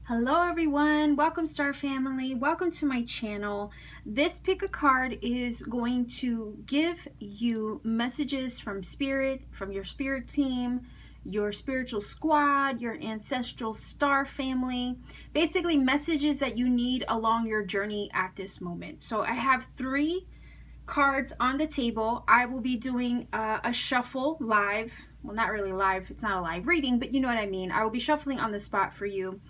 Hello everyone, welcome Star Family, welcome to my channel. This pick a card is going to give you messages from spirit, from your spirit team, your spiritual squad, your ancestral star family, basically messages that you need along your journey at this moment. So I have 3 cards on the table. I will be doing a shuffle live. Well, not really live, it's not a live reading, but you know what I mean. I will be shuffling on the spot for you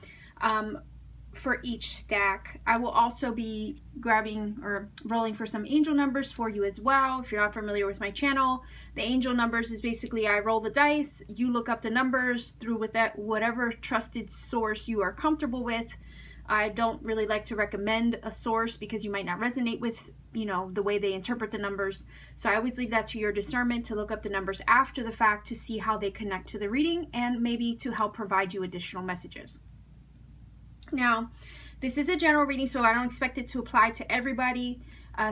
for each stack. I will also be grabbing or rolling for some angel numbers for you as well. If you're not familiar with my channel, the angel numbers is basically I roll the dice, you look up the numbers through with that whatever trusted source you are comfortable with. I don't really like to recommend a source because you might not resonate with, you know, the way they interpret the numbers. So I always leave that to your discernment to look up the numbers after the fact to see how they connect to the reading and maybe to help provide you additional messages. Now, this is a general reading, so I don't expect it to apply to everybody.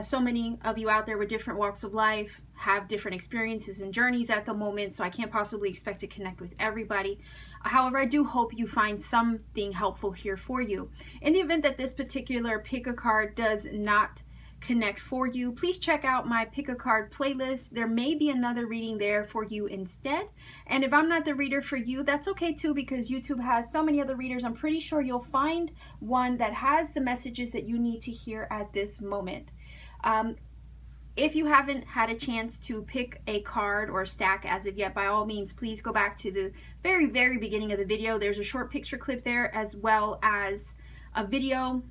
So many of you out there with different walks of life have different experiences and journeys at the moment, so I can't possibly expect to connect with everybody. However, I do hope you find something helpful here for you. In the event that this particular pick a card does not connect for you, please check out my pick a card playlist. There may be another reading there for you instead. And if I'm not the reader for you, that's okay too, because YouTube has so many other readers. I'm pretty sure you'll find one that has the messages that you need to hear at this moment. If you haven't had a chance to pick a card or a stack as of yet, by all means, please go back to the very beginning of the video. There's a short picture clip there as well as a video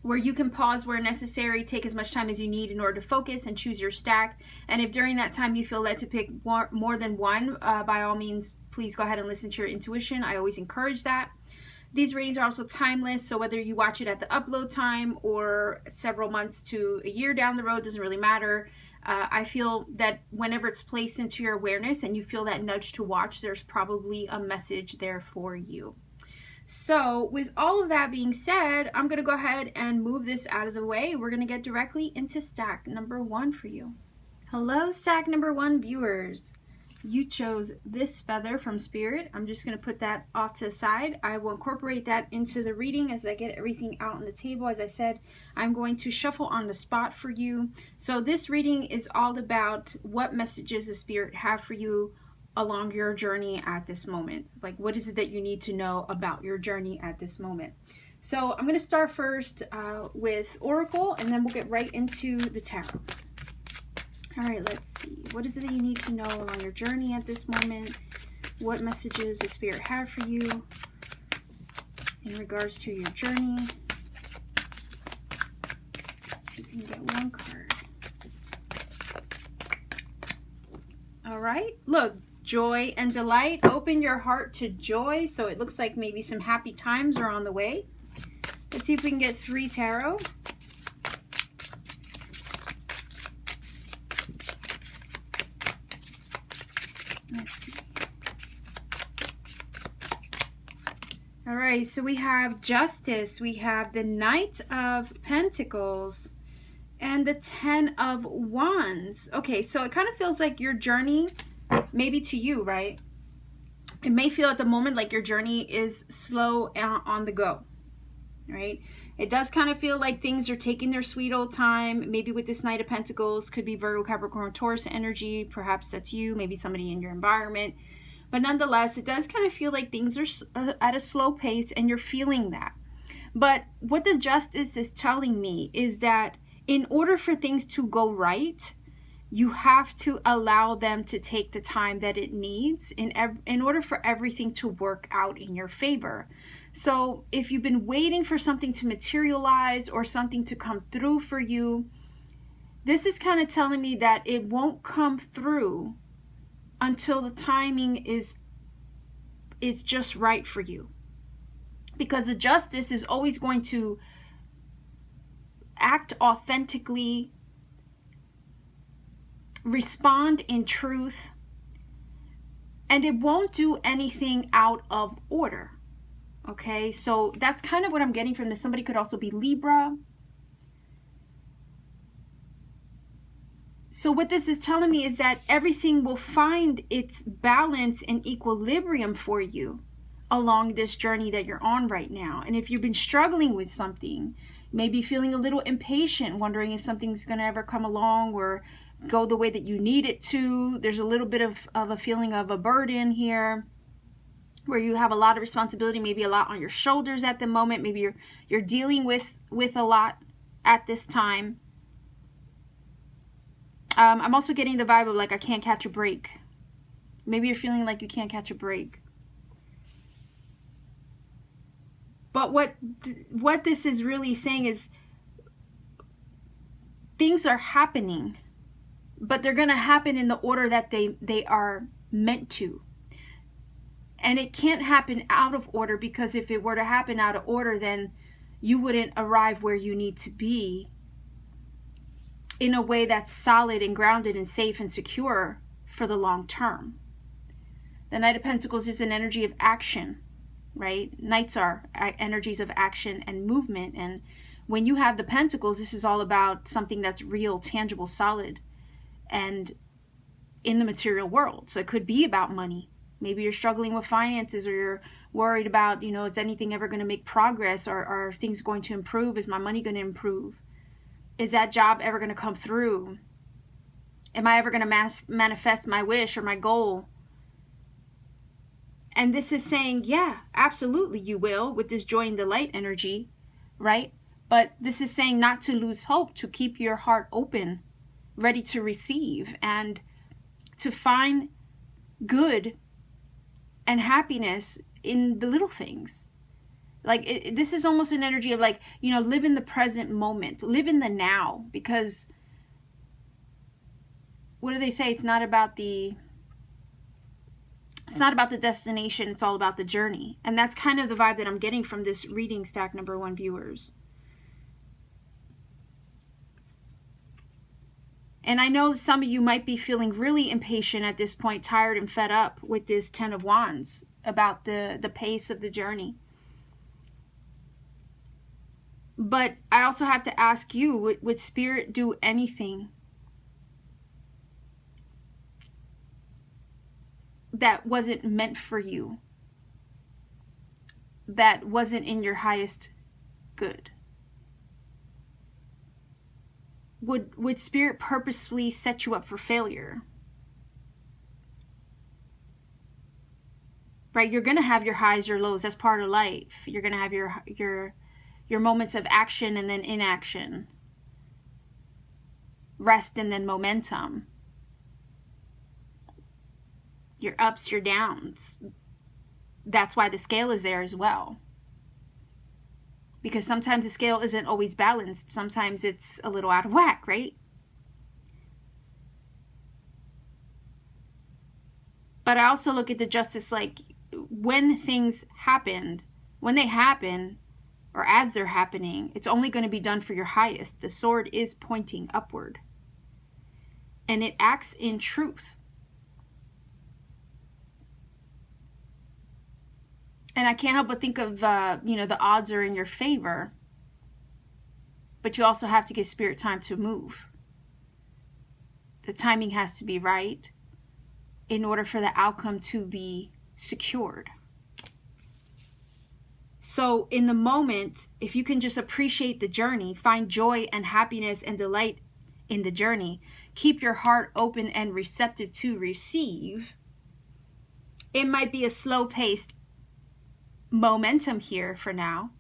where you can pause where necessary, take as much time as you need in order to focus and choose your stack. And if during that time you feel led to pick more than one, by all means, please go ahead and listen to your intuition. I always encourage that. These readings are also timeless, so whether you watch it at the upload time or several months to a year down the road, doesn't really matter. I feel that whenever it's placed into your awareness and you feel that nudge to watch, there's probably a message there for you. So with all of that being said, I'm going to go ahead and move this out of the way. We're going to get directly into stack number 1 for you. Hello, stack number 1 viewers. You chose this feather from Spirit. I'm just going to put that off to the side. I will incorporate that into the reading as I get everything out on the table. As I said, I'm going to shuffle on the spot for you. So this reading is all about what messages the Spirit have for you along your journey at this moment. Like, what is it that you need to know about your journey at this moment? So I'm going to start first with Oracle, and then we'll get right into the tarot. All right, let's see. What is it that you need to know along your journey at this moment? What messages the Spirit have for you in regards to your journey? See if you can get one card. All right, look, joy and delight. Open your heart to joy. So it looks like maybe some happy times are on the way. Let's see if we can get 3 tarot. Let's see. All right, so we have Justice, we have the Knight of Pentacles, and the 10 of Wands. Okay, so it kind of feels like your journey, maybe to you, right? It may feel at the moment like your journey is slow on the go, right? It does kind of feel like things are taking their sweet old time. Maybe with this Knight of Pentacles, could be Virgo, Capricorn, Taurus energy. Perhaps that's you, maybe somebody in your environment. But nonetheless, it does kind of feel like things are at a slow pace and you're feeling that. But what the Justice is telling me is that in order for things to go right, you have to allow them to take the time that it needs in order for everything to work out in your favor. So if you've been waiting for something to materialize or something to come through for you, this is kind of telling me that it won't come through until the timing is just right for you. Because the Justice is always going to act authentically, respond in truth, and it won't do anything out of order. Okay, so that's kind of what I'm getting from this. Somebody could also be Libra. So what this is telling me is that everything will find its balance and equilibrium for you along this journey that you're on right now. And if you've been struggling with something, maybe feeling a little impatient, wondering if something's going to ever come along or go the way that you need it to, there's a little bit of a feeling of a burden here where you have a lot of responsibility, maybe a lot on your shoulders at the moment. Maybe you're dealing with a lot at this time. I'm also getting the vibe of like, I can't catch a break. Maybe you're feeling like you can't catch a break. But what this is really saying is things are happening, but they're going to happen in the order that they are meant to. And it can't happen out of order, because if it were to happen out of order, then you wouldn't arrive where you need to be in a way that's solid and grounded and safe and secure for the long term. The Knight of Pentacles is an energy of action, right? Knights are energies of action and movement. And when you have the Pentacles, this is all about something that's real, tangible, solid, and in the material world. So it could be about money. Maybe you're struggling with finances, or you're worried about, is anything ever going to make progress? Or are things going to improve? Is my money going to improve? Is that job ever going to come through? Am I ever going to manifest my wish or my goal? And this is saying, yeah, absolutely you will, with this joy and delight energy, right? But this is saying not to lose hope, to keep your heart open, ready to receive, and to find good and happiness in the little things. Like this is almost an energy of like, live in the present moment, live in the now, because what do they say? It's not about the destination, it's all about the journey. And that's kind of the vibe that I'm getting from this reading, stack number 1 viewers. And I know some of you might be feeling really impatient at this point, tired and fed up with this 10 of Wands about the pace of the journey. But I also have to ask you, would Spirit do anything that wasn't meant for you, that wasn't in your highest good? Would Spirit purposefully set you up for failure? Right? You're going to have your highs, your lows. That's part of life. You're going to have your moments of action and then inaction, rest and then momentum, your ups, your downs. That's why the scale is there as well. Because sometimes the scale isn't always balanced. Sometimes it's a little out of whack, right? But I also look at the Justice like, when things happened, when they happen, or as they're happening, it's only going to be done for your highest. The sword is pointing upward. And it acts in truth. And I can't help but think of, the odds are in your favor. But you also have to give Spirit time to move. The timing has to be right in order for the outcome to be secured. So in the moment, if you can just appreciate the journey, find joy and happiness and delight in the journey, keep your heart open and receptive to receive. It might be a slow-paced momentum here for now,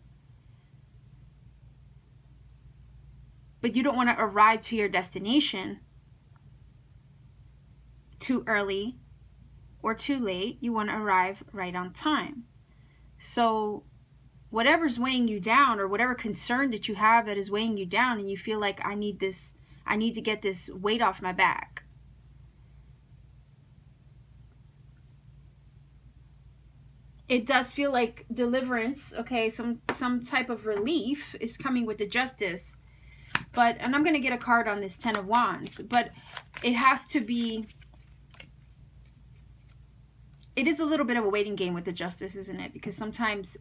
but you don't want to arrive to your destination too early or too late. You want to arrive right on time. So whatever's weighing you down, or whatever concern that you have that is weighing you down, and you feel like I need to get this weight off my back, it does feel like deliverance, okay? Some type of relief is coming with the Justice. And I'm going to get a card on this 10 of Wands, but it has to be, it is a little bit of a waiting game with the Justice, isn't it? Because sometimes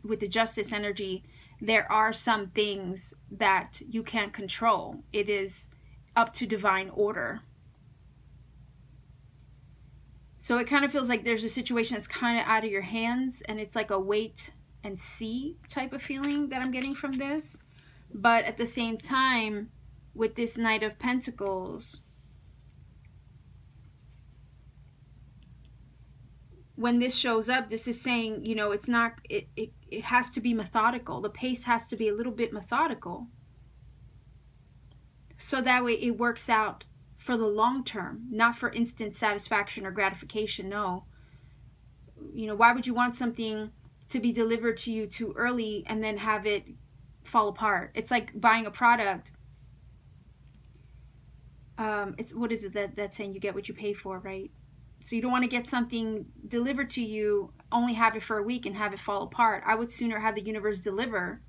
with the Justice energy, there are some things that you can't control. It is up to divine order. So it kind of feels like there's a situation that's kind of out of your hands, and it's like a wait and see type of feeling that I'm getting from this. But at the same time, with this Knight of Pentacles, when this shows up, this is saying, you know, it's not, it has to be methodical. The pace has to be a little bit methodical. So that way it works out for the long term, not for instant satisfaction or gratification. No. You know, why would you want something to be delivered to you too early and then have it fall apart? It's like buying a product. It's, what is it that saying, you get what you pay for, right? So you don't want to get something delivered to you, only have it for a week and have it fall apart. I would sooner have the universe deliver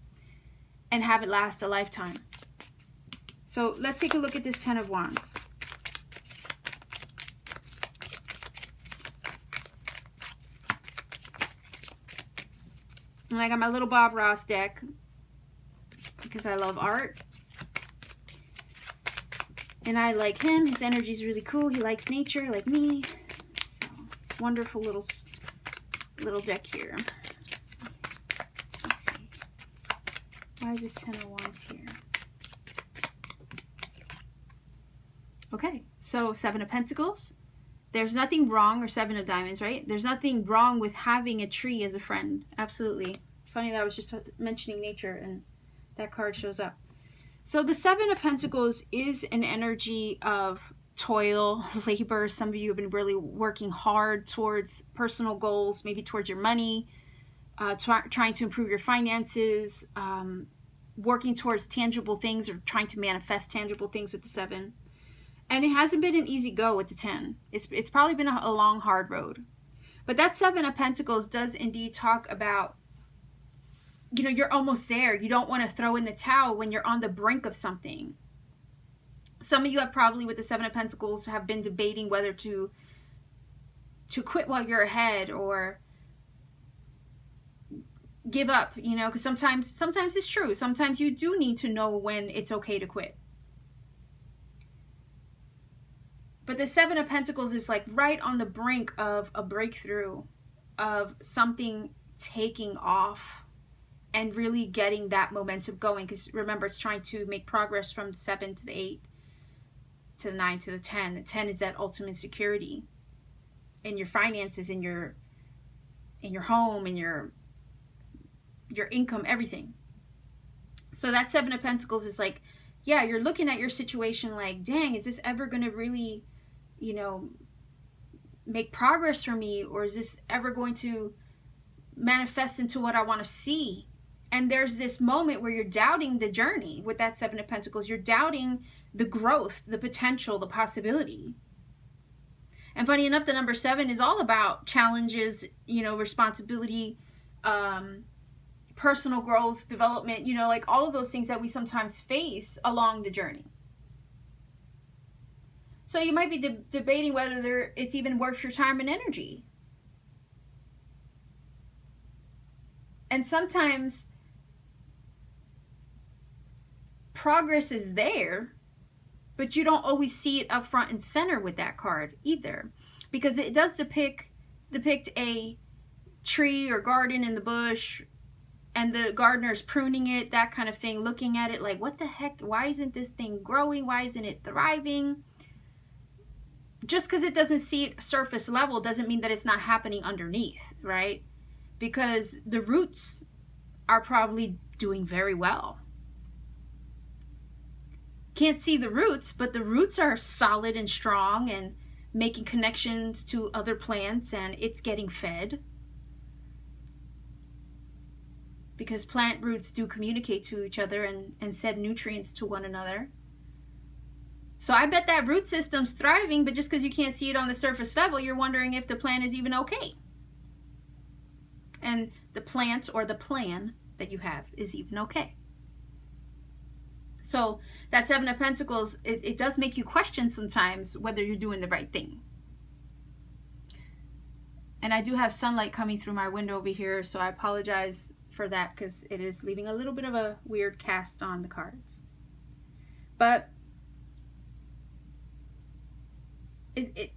and have it last a lifetime. So let's take a look at this Ten of Wands. And I got my little Bob Ross deck because I love art. And I like him. His energy is really cool. He likes nature like me. So it's wonderful little deck here. Let's see. Why is this Ten of Wands here? Okay, so Seven of Pentacles. There's nothing wrong, or Seven of Diamonds, right? There's nothing wrong with having a tree as a friend. Absolutely. Funny that I was just mentioning nature and that card shows up. So the Seven of Pentacles is an energy of toil, labor. Some of you have been really working hard towards personal goals, maybe towards your money, trying to improve your finances, working towards tangible things or trying to manifest tangible things with the Seven. And it hasn't been an easy go with the 10. It's probably been a long, hard road. But that Seven of Pentacles does indeed talk about, you know, you're almost there. You don't want to throw in the towel when you're on the brink of something. Some of you have probably, with the Seven of Pentacles, have been debating whether to quit while you're ahead or give up, you know, because sometimes it's true. Sometimes you do need to know when it's okay to quit. But the Seven of Pentacles is like right on the brink of a breakthrough, of something taking off and really getting that momentum going. Because remember, it's trying to make progress from the 7 to the 8 to the 9 to the 10. The 10 is that ultimate security in your finances, in your home, in your income, everything. So that Seven of Pentacles is like, yeah, you're looking at your situation like, dang, is this ever going to really, you know, make progress for me? Or is this ever going to manifest into what I want to see? And there's this moment where you're doubting the journey with that Seven of Pentacles. You're doubting the growth, the potential, the possibility. And funny enough, the number 7 is all about challenges, you know, responsibility, personal growth, development, you know, like all of those things that we sometimes face along the journey. So you might be debating whether it's even worth your time and energy. And sometimes progress is there, but you don't always see it up front and center with that card either. Because it does depict a tree or garden in the bush, and the gardener's pruning it, that kind of thing, looking at it like, what the heck? Why isn't this thing growing? Why isn't it thriving? Just because it doesn't see it surface level doesn't mean that it's not happening underneath, right? Because the roots are probably doing very well. Can't see the roots, but the roots are solid and strong and making connections to other plants, and it's getting fed. Because plant roots do communicate to each other and send nutrients to one another. So I bet that root system's thriving, but just because you can't see it on the surface level, you're wondering if the plant is even okay. And the plant or the plan that you have is even okay. So that Seven of Pentacles, it does make you question sometimes whether you're doing the right thing. And I do have sunlight coming through my window over here, so I apologize for that because it is leaving a little bit of a weird cast on the cards. But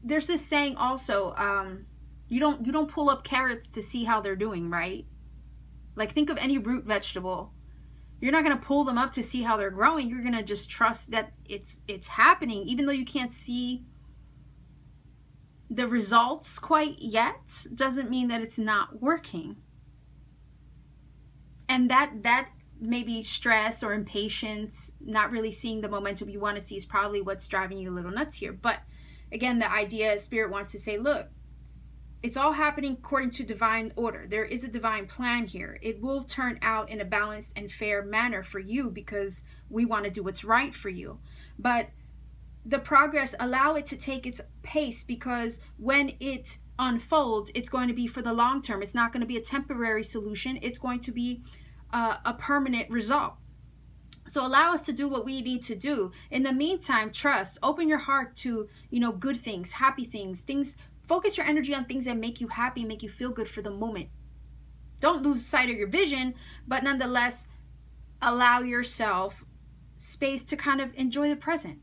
there's this saying also, you don't pull up carrots to see how they're doing, right? Like, think of any root vegetable. You're not going to pull them up to see how they're growing. You're going to just trust that it's happening, even though you can't see the results quite yet. Doesn't mean that it's not working. And that maybe stress or impatience, not really seeing the momentum you want to see, is probably what's driving you a little nuts here. But again, the idea is Spirit wants to say, look, it's all happening according to divine order. There is a divine plan here. It will turn out in a balanced and fair manner for you, because we want to do what's right for you. But the progress, allow it to take its pace, because when it unfolds, it's going to be for the long term. It's not going to be a temporary solution. It's going to be a permanent result. So allow us to do what we need to do. In the meantime, trust, open your heart to, good things, happy things, focus your energy on things that make you happy, make you feel good for the moment. Don't lose sight of your vision, but nonetheless, allow yourself space to kind of enjoy the present.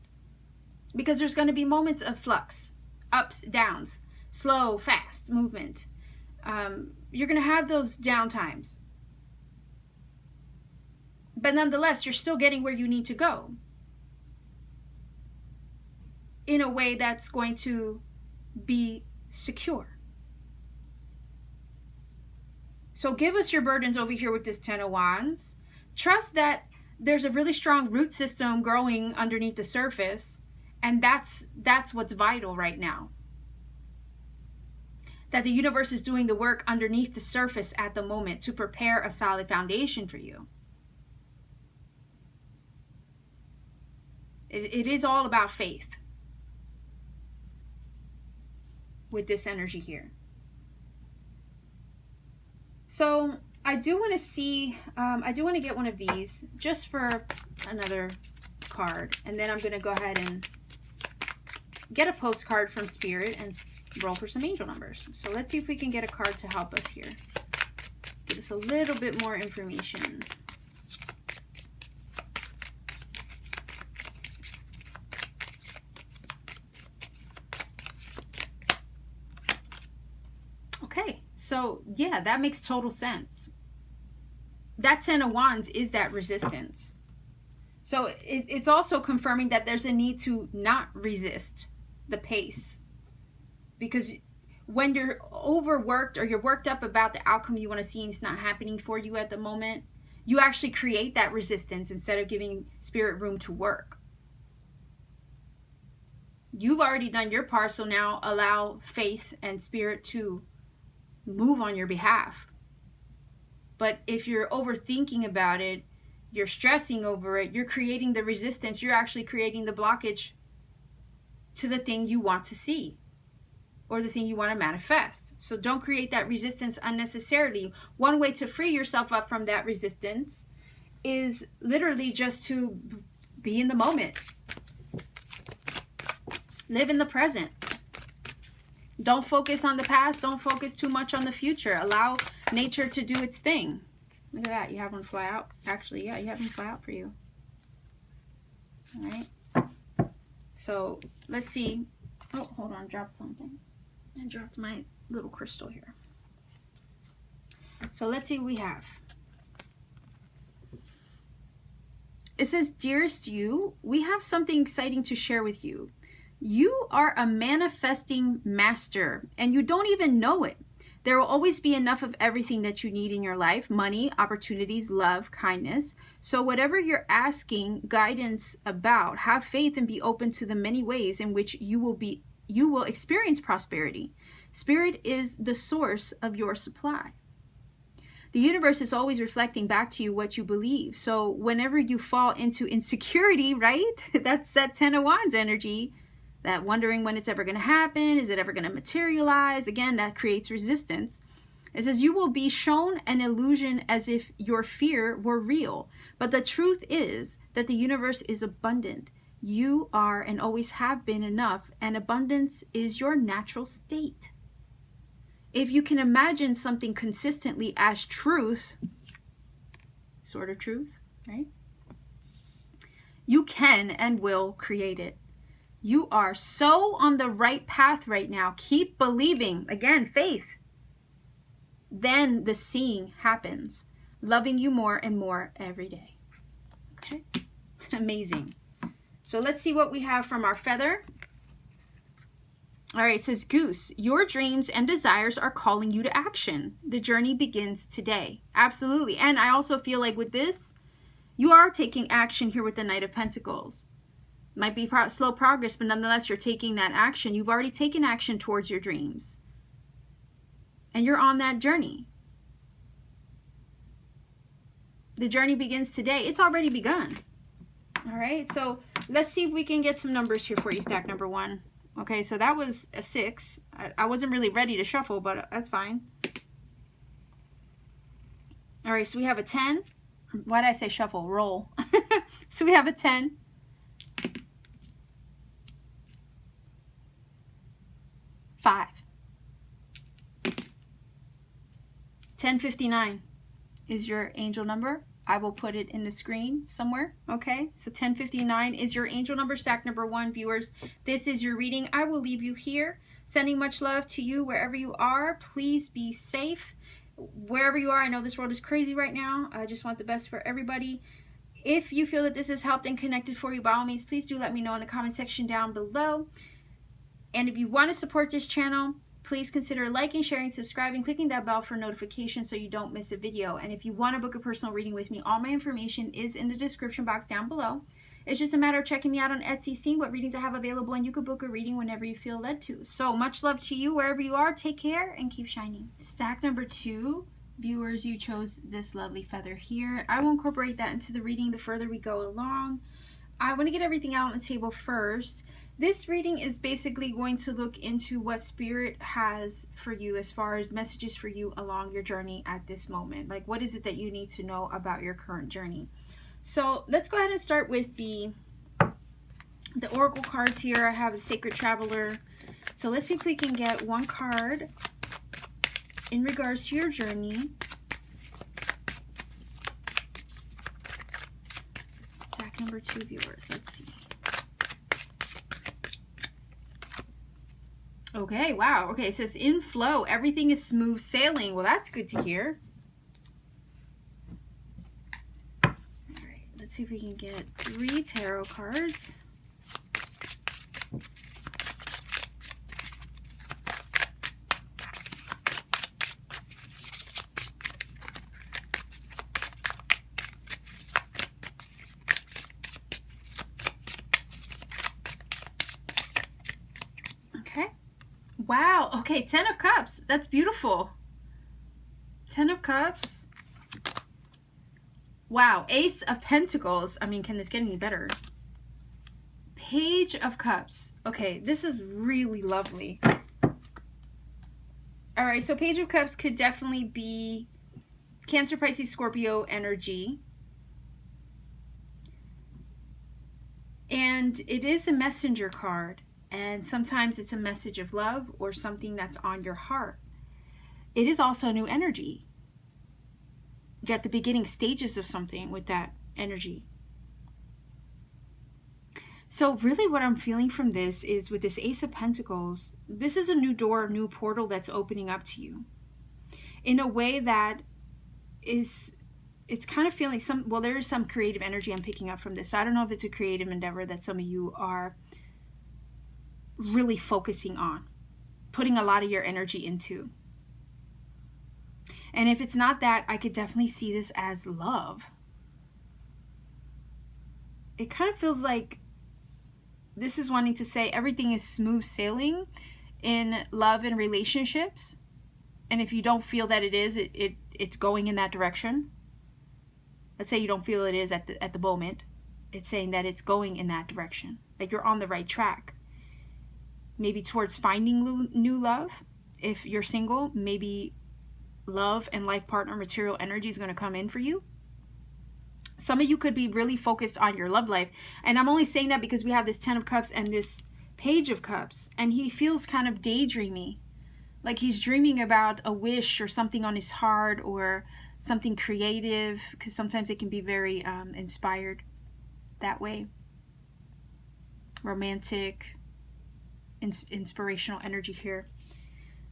Because there's going to be moments of flux, ups, downs, slow, fast movement. You're going to have those down times. But nonetheless, you're still getting where you need to go in a way that's going to be secure. So give us your burdens over here with this 10 of Wands. Trust that there's a really strong root system growing underneath the surface, and that's what's vital right now. That the universe is doing the work underneath the surface at the moment to prepare a solid foundation for you. It is all about faith with this energy here. So I do want to see, I do want to get one of these just for another card. And then I'm going to go ahead and get a postcard from Spirit and roll for some angel numbers. So let's see if we can get a card to help us here. Give us a little bit more information. Okay, so yeah, that makes total sense. That 10 of Wands is that resistance. So it's also confirming that there's a need to not resist the pace. Because when you're overworked or you're worked up about the outcome you want to see and it's not happening for you at the moment, you actually create that resistance instead of giving Spirit room to work. You've already done your part, so now allow faith and Spirit to move on your behalf. But if you're overthinking about it, you're stressing over it, you're creating the resistance, you're actually creating the blockage to the thing you want to see or the thing you want to manifest. So don't create that resistance unnecessarily. One way to free yourself up from that resistance is literally just to be in the moment. Live in the present. Don't focus on the past. Don't focus too much on the future. Allow nature to do its thing. Look at that. You have one fly out. Actually, yeah, you have one fly out for you. All right. So let's see. Oh, hold on. Dropped something. I dropped my little crystal here. So let's see what we have. It says, dearest you, we have something exciting to share with you. You are a manifesting master, and you don't even know it. There will always be enough of everything that you need in your life: money, opportunities, love, kindness. So whatever you're asking guidance about, have faith and be open to the many ways in which you will experience prosperity. Spirit is the source of your supply. The universe is always reflecting back to you what you believe. So whenever you fall into insecurity, right? That's that 10 of Wands energy. That wondering when it's ever going to happen. Is it ever going to materialize? Again, that creates resistance. It says you will be shown an illusion as if your fear were real. But the truth is that the universe is abundant. You are and always have been enough, and abundance is your natural state. If you can imagine something consistently as truth, sort of truth, right? You can and will create it. You are so on the right path right now. Keep believing. Again, faith. Then the seeing happens. Loving you more and more every day. Okay? Amazing. So let's see what we have from our feather. All right, it says, Goose, your dreams and desires are calling you to action. The journey begins today. Absolutely. And I also feel like with this, you are taking action here with the Knight of Pentacles. Might be slow progress, but nonetheless, you're taking that action. You've already taken action towards your dreams. And you're on that journey. The journey begins today. It's already begun. All right, so let's see if we can get some numbers here for you, stack number 1. Okay, so that was a 6. I wasn't really ready to shuffle, but that's fine. All right, so we have a 10. Why did I say shuffle? Roll. So we have a 10. 5. 1059 is your angel number. I will put it in the screen somewhere. Okay, so 1059 is your angel number, stack number 1, viewers. This is your reading. I will leave you here. Sending much love to you wherever you are. Please be safe wherever you are. I know this world is crazy right now. I just want the best for everybody. If you feel that this has helped and connected for you, by all means, please do let me know in the comment section down below. And if you want to support this channel, please consider liking, sharing, subscribing, clicking that bell for notifications so you don't miss a video. And if you want to book a personal reading with me, all my information is in the description box down below. It's just a matter of checking me out on Etsy, seeing what readings I have available, and you can book a reading whenever you feel led to. So much love to you wherever you are. Take care and keep shining. Stack number 2, viewers, you chose this lovely feather here. I will incorporate that into the reading the further we go along. I want to get everything out on the table first. This reading is basically going to look into what Spirit has for you as far as messages for you along your journey at this moment. Like, what is it that you need to know about your current journey? So let's go ahead and start with the Oracle cards here. I have the Sacred Traveler. So let's see if we can get one card in regards to your journey. Stack number 2, viewers. Let's see. Okay, wow. Okay, it says in flow, everything is smooth sailing. Well, that's good to hear. All right, let's see if we can get 3 tarot cards. Okay. Wow. Okay, 10 of Cups. That's beautiful. 10 of Cups. Wow. Ace of Pentacles. I mean, can this get any better? Page of Cups. Okay, this is really lovely. All right, so Page of Cups could definitely be Cancer, Pisces, Scorpio energy. And it is a messenger card. And sometimes it's a message of love or something that's on your heart. It is also new energy. You're at the beginning stages of something with that energy. So really what I'm feeling from this is with this Ace of Pentacles, this is a new door, a new portal that's opening up to you. In a way that is, it's kind of feeling well, there is some creative energy I'm picking up from this. So I don't know if it's a creative endeavor that some of you are really focusing on, putting a lot of your energy into. And if it's not that, I could definitely see this as love. It kind of feels like this is wanting to say everything is smooth sailing in love and relationships. And if you don't feel that it is, it's going in that direction. Let's say you don't feel it is at the moment. It's saying that it's going in that direction, that you're on the right track. Maybe towards finding new love. If you're single, maybe love and life partner material energy is going to come in for you. Some of you could be really focused on your love life. And I'm only saying that because we have this 10 of Cups and this Page of Cups. And he feels kind of daydreamy. Like he's dreaming about a wish or something on his heart or something creative. Because sometimes it can be very inspired that way. romantic, inspirational energy here.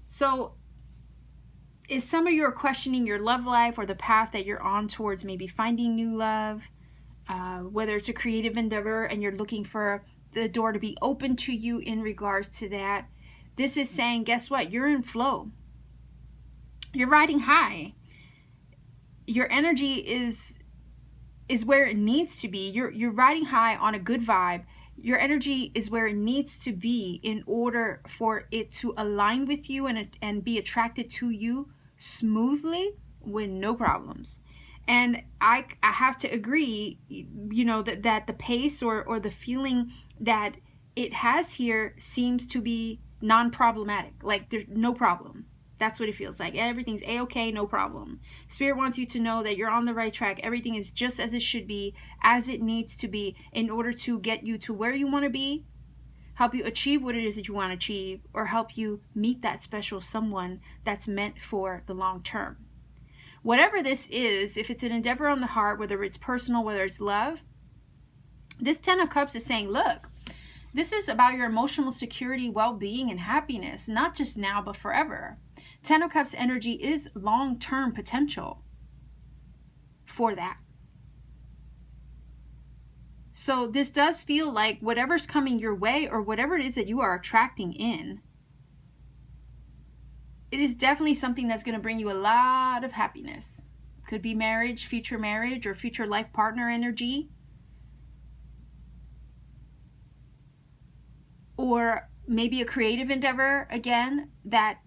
So if some of you are questioning your love life or the path that you're on towards maybe finding new love, whether it's a creative endeavor and you're looking for the door to be open to you in regards to that, this is saying, guess what? You're in flow. You're riding high. Your energy is where it needs to be. You're riding high on a good vibe. Your energy is where it needs to be in order for it to align with you and be attracted to you smoothly with no problems. And I have to agree, you know, that the pace or the feeling that it has here seems to be non-problematic. Like there's no problem. That's what it feels like. Everything's a-okay, no problem. Spirit wants you to know that you're on the right track. Everything is just as it should be, as it needs to be, in order to get you to where you want to be, help you achieve what it is that you want to achieve, or help you meet that special someone that's meant for the long term. Whatever this is, if it's an endeavor on the heart, whether it's personal, whether it's love, this 10 of Cups is saying, look, this is about your emotional security, well-being, and happiness, not just now, but forever. 10 of Cups energy is long-term potential for that. So this does feel like whatever's coming your way or whatever it is that you are attracting in, it is definitely something that's going to bring you a lot of happiness. Could be marriage, or future life partner energy. Or maybe a creative endeavor, again, that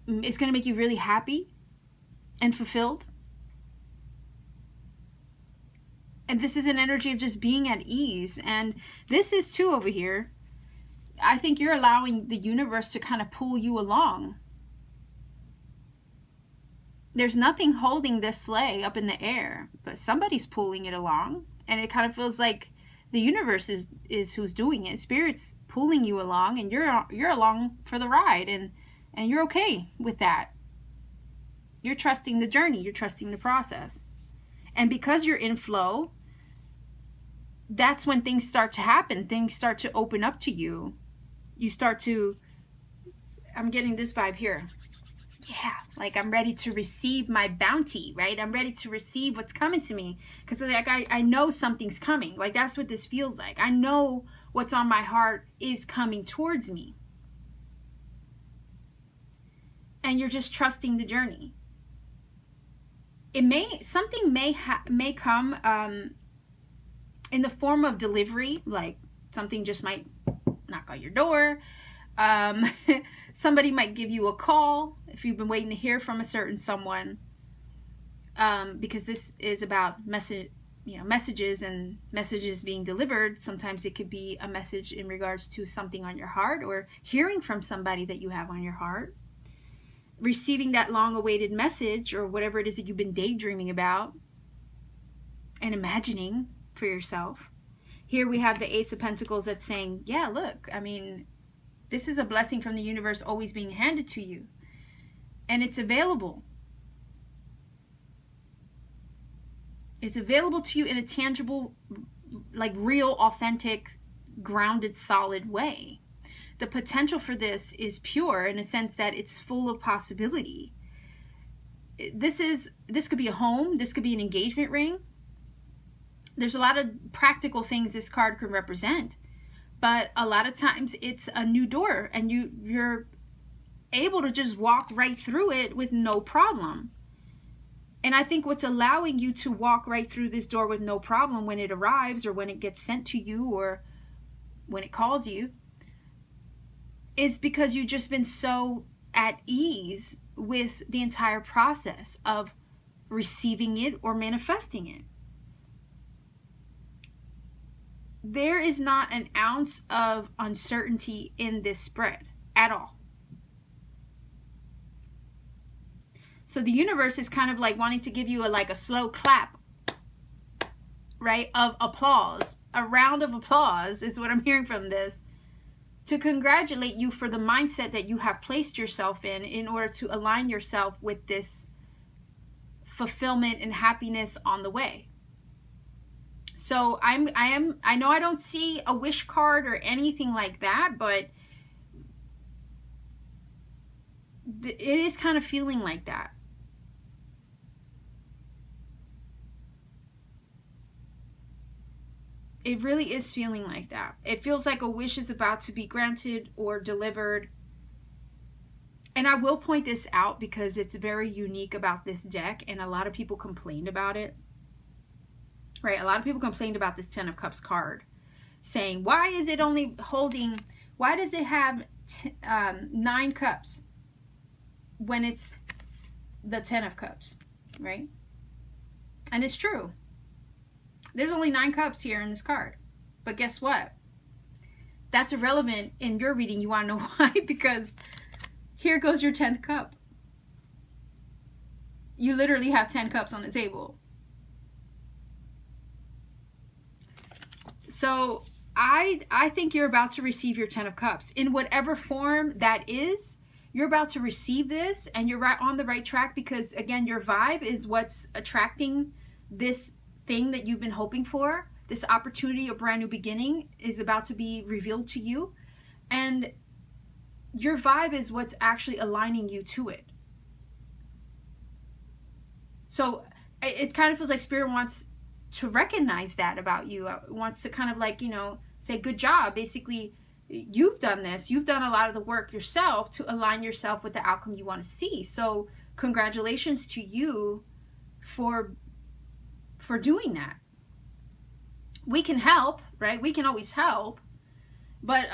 is going to make you really happy and fulfilled. And this is an energy of just being at ease. And this is too over here. I think you're allowing the universe to kind of pull you along. There's nothing holding this sleigh up in the air, but somebody's pulling it along. And it kind of feels like the universe is who's doing it. Spirit's pulling you along, and you're along for the ride, and you're okay with that. You're trusting the journey. You're trusting the process. And because you're in flow, that's when things start to happen. Things start to open up to you. You start to, I'm getting this vibe here. Yeah, like I'm ready to receive my bounty, right? I'm ready to receive what's coming to me. Because like I know something's coming. Like that's what this feels like. I know what's on my heart is coming towards me. And you're just trusting the journey. Something may come in the form of delivery, like something just might knock on your door. Somebody might give you a call if you've been waiting to hear from a certain someone, because this is about messages and messages being delivered. Sometimes it could be a message in regards to something on your heart, or hearing from somebody that you have on your heart, receiving that long-awaited message, or whatever it is that you've been daydreaming about and imagining for yourself. Here we have the Ace of Pentacles that's saying, yeah, look, I mean, this is a blessing from the universe always being handed to you. And it's available. It's available to you in a tangible, like real, authentic, grounded, solid way. The potential for this is pure in a sense that it's full of possibility. This could be a home. This could be an engagement ring. There's a lot of practical things this card can represent. But a lot of times it's a new door, and you're able to just walk right through it with no problem. And I think what's allowing you to walk right through this door with no problem when it arrives, or when it gets sent to you, or when it calls you, is because you've just been so at ease with the entire process of receiving it or manifesting it. There is not an ounce of uncertainty in this spread at all. So the universe is kind of like wanting to give you a slow clap, right, of applause. A round of applause is what I'm hearing from this, to congratulate you for the mindset that you have placed yourself in order to align yourself with this fulfillment and happiness on the way. So I know I don't see a wish card or anything like that, but it is kind of feeling like that. It really is feeling like that. It feels like a wish is about to be granted or delivered. And I will point this out because it's very unique about this deck, and a lot of people complained about it. Right? A lot of people complained about this Ten of Cups card, saying, why is it only holding, why does it have 9 cups when it's the 10 of Cups, right? And it's true. There's only 9 cups here in this card. But guess what? That's irrelevant in your reading. You want to know why? Because here goes your 10th cup. You literally have 10 cups on the table. So I think you're about to receive your 10 of Cups. In whatever form that is, you're about to receive this, and you're right on the right track because, again, your vibe is what's attracting this thing that you've been hoping for. This opportunity, a brand new beginning, is about to be revealed to you. And your vibe is what's actually aligning you to it. So it kind of feels like Spirit wants to recognize that about you. Wants to kind of like, you know, say, good job. Basically, you've done this. You've done a lot of the work yourself to align yourself with the outcome you want to see. So congratulations to you for doing that. We can help, right? We can always help. But,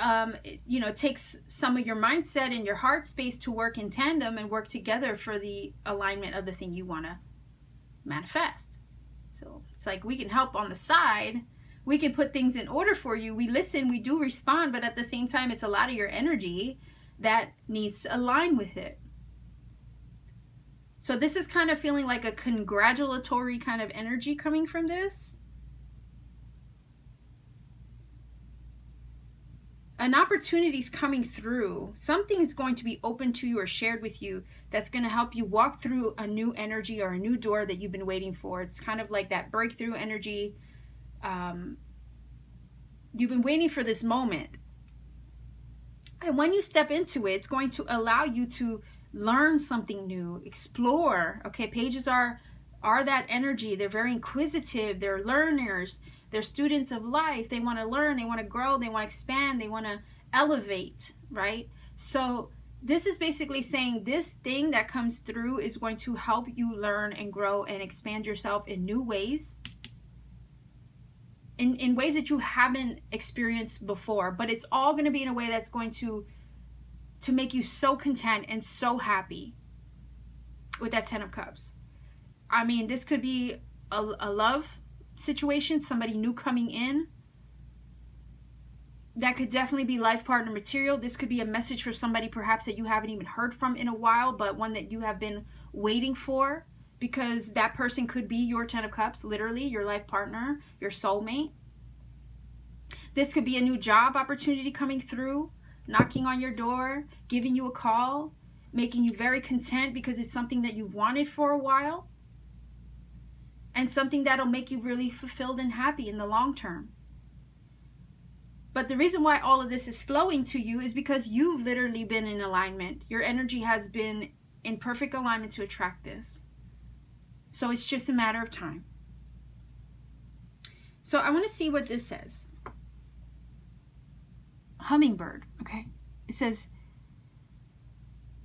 you know, it takes some of your mindset and your heart space to work in tandem and work together for the alignment of the thing you want to manifest. So it's like we can help on the side. We can put things in order for you. We listen, we do respond, but at the same time, it's a lot of your energy that needs to align with it. So this is kind of feeling like a congratulatory kind of energy coming from this. An opportunity is coming through. Something is going to be open to you or shared with you that's going to help you walk through a new energy or a new door that you've been waiting for. It's kind of like that breakthrough energy. You've been waiting for this moment. And when you step into it, it's going to allow you to learn something new, explore. Okay, pages are that energy. They're very inquisitive. They're learners. They're students of life. They want to learn. They want to grow. They want to expand. They want to elevate, right? So this is basically saying this thing that comes through is going to help you learn and grow and expand yourself in new ways, in ways that you haven't experienced before. But it's all going to be in a way that's going to make you so content and so happy with that 10 of Cups. I mean, this could be a love situation, somebody new coming in. That could definitely be life partner material. This could be a message for somebody perhaps that you haven't even heard from in a while, but one that you have been waiting for, because that person could be your 10 of Cups, literally your life partner, your soulmate. This could be a new job opportunity coming through, knocking on your door, giving you a call, making you very content because it's something that you've wanted for a while, and something that'll make you really fulfilled and happy in the long term. But the reason why all of this is flowing to you is because you've literally been in alignment. Your energy has been in perfect alignment to attract this. So it's just a matter of time. So I want to see what this says. Hummingbird, okay? It says,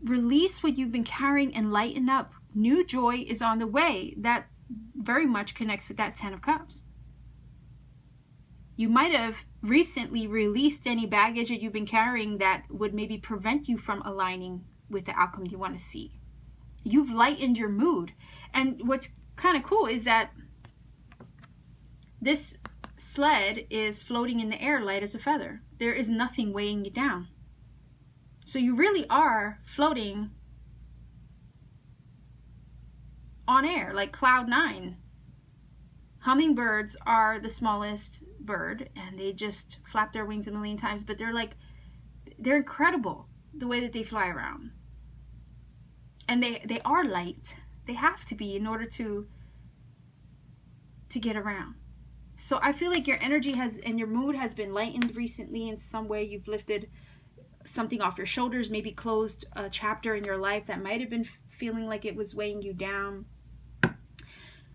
release what you've been carrying and lighten up. New joy is on the way. That very much connects with that 10 of Cups. You might have recently released any baggage that you've been carrying that would maybe prevent you from aligning with the outcome you want to see. You've lightened your mood. And what's kind of cool is that this sled is floating in the air light as a feather. There is nothing weighing you down. So you really are floating on air, like cloud 9. Hummingbirds are the smallest bird, and they just flap their wings a million times, but they're incredible the way that they fly around. And they are light. They have to be in order to get around. So I feel like your energy has, and your mood has been lightened recently in some way. You've lifted something off your shoulders, maybe closed a chapter in your life that might have been feeling like it was weighing you down.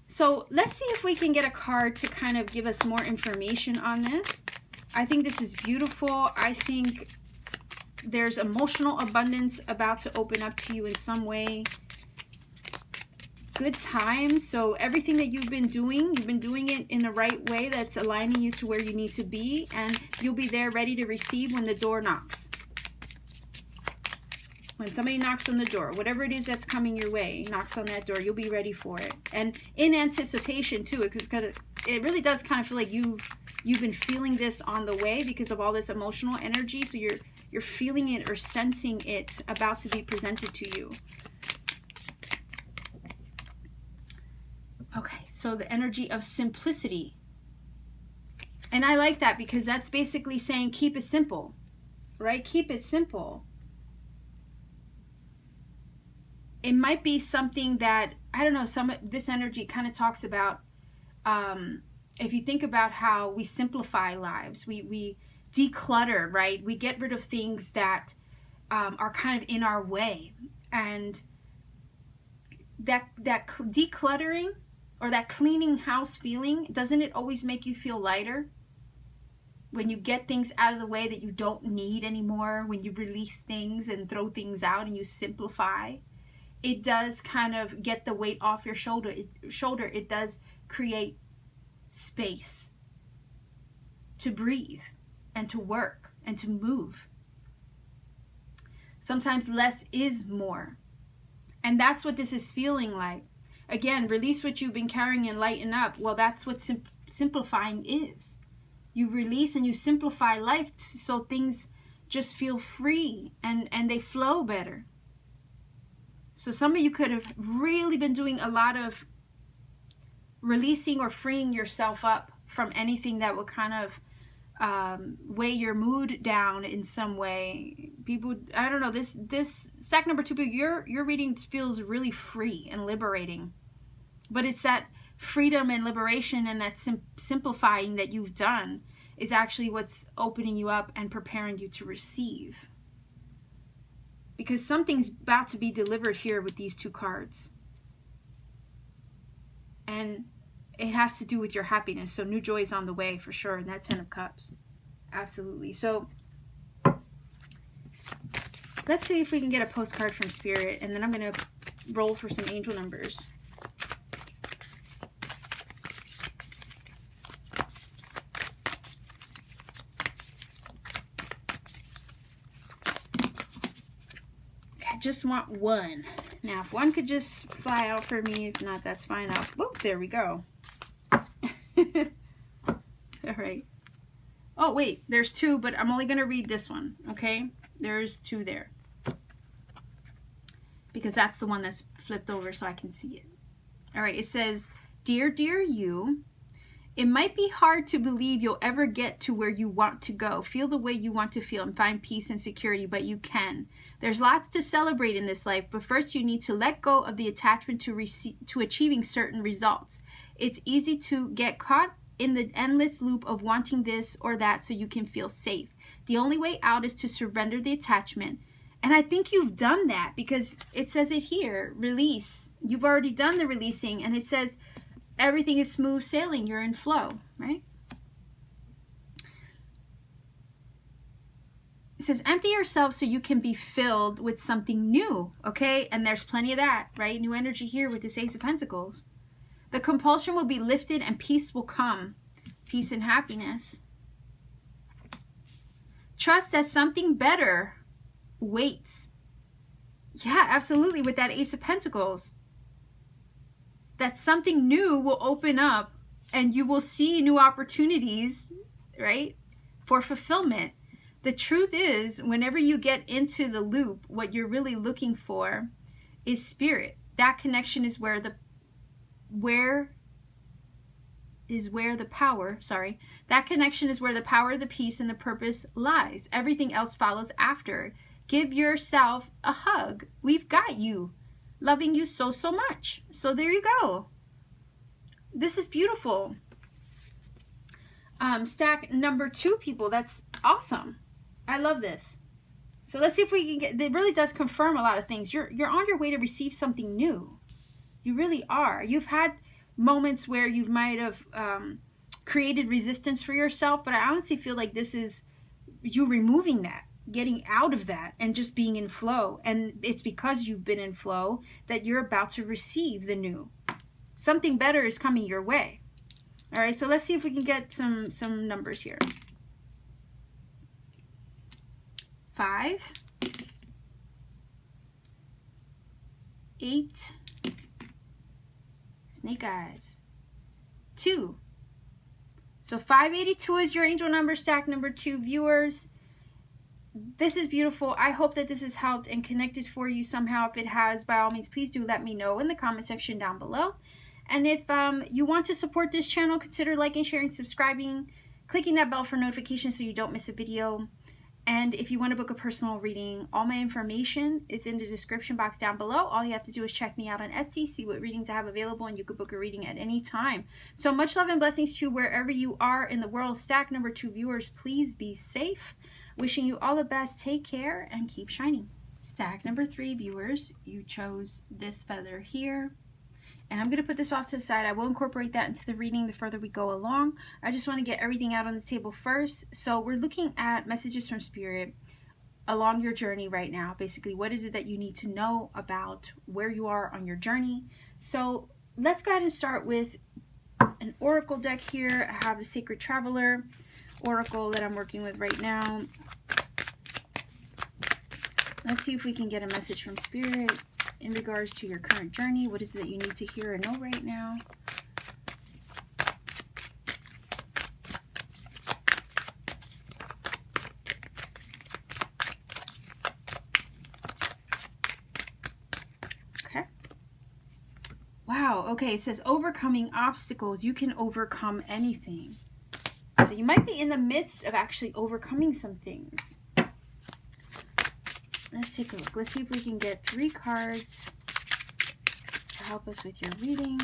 So let's see if we can get a card to kind of give us more information on this. I think this is beautiful. I think there's emotional abundance about to open up to you in some way. Good times. So everything that you've been doing it in the right way that's aligning you to where you need to be, and you'll be there ready to receive when the door knocks. When somebody knocks on the door, whatever it is that's coming your way, knocks on that door, you'll be ready for it. And in anticipation too, because it really does kind of feel like you've been feeling this on the way because of all this emotional energy. So you're feeling it or sensing it about to be presented to you. Okay, so the energy of simplicity. And I like that because that's basically saying keep it simple, right? Keep it simple. It might be something that, I don't know, this energy kind of talks about, if you think about how we simplify lives, we declutter, right? We get rid of things that are kind of in our way. And that decluttering, or that cleaning house feeling, doesn't it always make you feel lighter? When you get things out of the way that you don't need anymore, when you release things and throw things out and you simplify, it does kind of get the weight off your shoulder. It does create space to breathe and to work and to move. Sometimes less is more. And that's what this is feeling like. Again, release what you've been carrying and lighten up. Well, that's what simplifying is. You release and you simplify life so things just feel free and they flow better. So some of you could have really been doing a lot of releasing or freeing yourself up from anything that would kind of weigh your mood down in some way. People, I don't know, this stack number 2, your reading feels really free and liberating. But it's that freedom and liberation and that simplifying that you've done is actually what's opening you up and preparing you to receive. Because something's about to be delivered here with these 2 cards. And it has to do with your happiness. So new joy is on the way for sure. And that 10 of Cups. Absolutely. So let's see if we can get a postcard from Spirit. And then I'm going to roll for some angel numbers. Just want one. Now if one could just fly out for me, if not, that's fine. Whoop, there we go. All right. Oh wait, there's 2, but I'm only going to read this one. Okay, there's 2 there because that's the one that's flipped over so I can see it. All right, it says, dear you, it might be hard to believe you'll ever get to where you want to go, feel the way you want to feel, and find peace and security, but you can. There's lots to celebrate in this life, but first you need to let go of the attachment to achieving certain results. It's easy to get caught in the endless loop of wanting this or that so you can feel safe. The only way out is to surrender the attachment. And I think you've done that because it says it here, release. You've already done the releasing, and it says everything is smooth sailing. You're in flow, right? It says empty yourself so you can be filled with something new, okay? And there's plenty of that, right? New energy here with this Ace of Pentacles. The compulsion will be lifted and peace will come. Peace and happiness. Trust that something better waits. Yeah, absolutely, with that Ace of Pentacles. That something new will open up and you will see new opportunities, right, for fulfillment. The truth is, whenever you get into the loop, what you're really looking for is spirit. That connection is where the power, that connection is where the power, the peace, and the purpose lies. Everything else follows after. Give yourself a hug. We've got you. Loving you so much. So there you go. This is beautiful. Stack number 2, people. That's awesome. I love this. So let's see if we can get, it really does confirm a lot of things. You're on your way to receive something new. You really are. You've had moments where you might have created resistance for yourself, but I honestly feel like this is you removing that, getting out of that, and just being in flow. And it's because you've been in flow that you're about to receive the new. Something better is coming your way. All right, so let's see if we can get some numbers here. 5, 8, snake eyes, 2. So 582 is your angel number, stack number 2, viewers. This is beautiful. I hope that this has helped and connected for you somehow. If it has, by all means, please do let me know in the comment section down below. And if you want to support this channel, consider liking, sharing, subscribing, clicking that bell for notifications so you don't miss a video. And if you want to book a personal reading, all my information is in the description box down below. All you have to do is check me out on Etsy, see what readings I have available, and you could book a reading at any time. So much love and blessings to you wherever you are in the world. Stack number 2, viewers, please be safe. Wishing you all the best. Take care and keep shining. Stack number 3, viewers, you chose this feather here. And I'm going to put this off to the side. I will incorporate that into the reading the further we go along. I just want to get everything out on the table first. So we're looking at messages from Spirit along your journey right now. Basically, what is it that you need to know about where you are on your journey? So let's go ahead and start with an oracle deck here. I have the Sacred Traveler oracle that I'm working with right now. Let's see if we can get a message from Spirit in regards to your current journey. What is it that you need to hear or know right now? Okay. Wow. Okay. It says overcoming obstacles. You can overcome anything. So you might be in the midst of actually overcoming some things. Let's take a look. Let's see if we can get 3 cards to help us with your reading.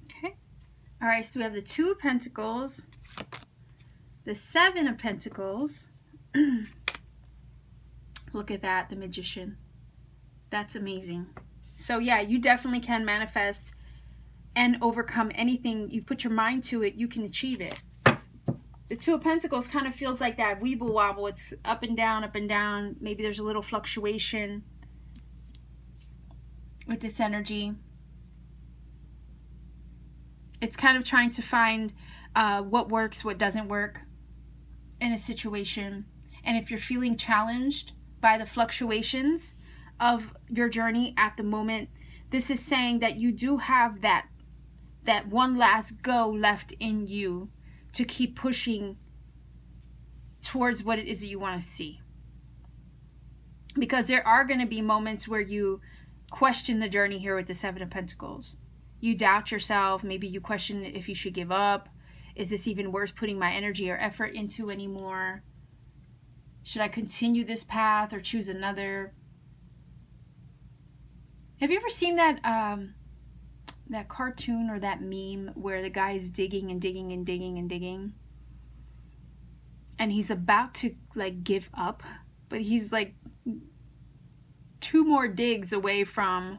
Okay. All right, so we have the 2 of Pentacles, the 7 of Pentacles. Look at that, the Magician. That's amazing. So yeah, you definitely can manifest and overcome anything. You put your mind to it, you can achieve it. The 2 of Pentacles kind of feels like that weeble wobble. It's up and down, up and down. Maybe there's a little fluctuation with this energy. It's kind of trying to find what works, what doesn't work in a situation. And if you're feeling challenged by the fluctuations of your journey at the moment, this is saying that you do have that one last go left in you to keep pushing towards what it is that you want to see. Because there are going to be moments where you question the journey here with the 7 of Pentacles. You doubt yourself. Maybe you question if you should give up. Is this even worth putting my energy or effort into anymore? Should I continue this path or choose another? Have you ever seen that that cartoon or that meme where the guy is digging and digging and digging and digging, and he's about to like give up, but he's like 2 more digs away from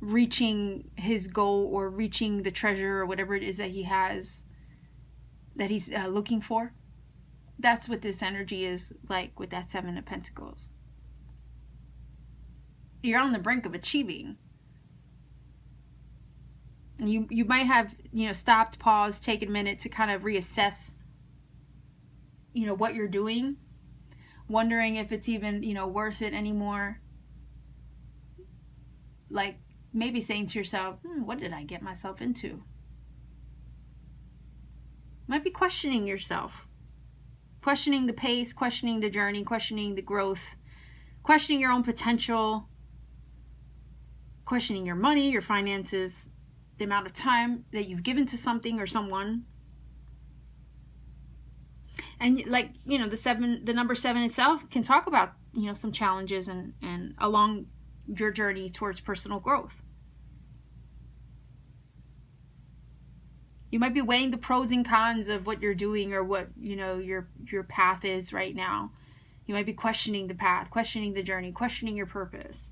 reaching his goal or reaching the treasure or whatever it is that he has that he's looking for? That's what this energy is like with that 7 of Pentacles. You're on the brink of achieving. And you might have, stopped, paused, taken a minute to kind of reassess, what you're doing. Wondering if it's even, worth it anymore. Like maybe saying to yourself, what did I get myself into? Might be questioning yourself. Questioning the pace, questioning the journey, questioning the growth, questioning your own potential, questioning your money, your finances, the amount of time that you've given to something or someone. And like, the number 7 itself can talk about some challenges and along your journey towards personal growth. You might be weighing the pros and cons of what you're doing or what, your path is right now. You might be questioning the path, questioning the journey, questioning your purpose.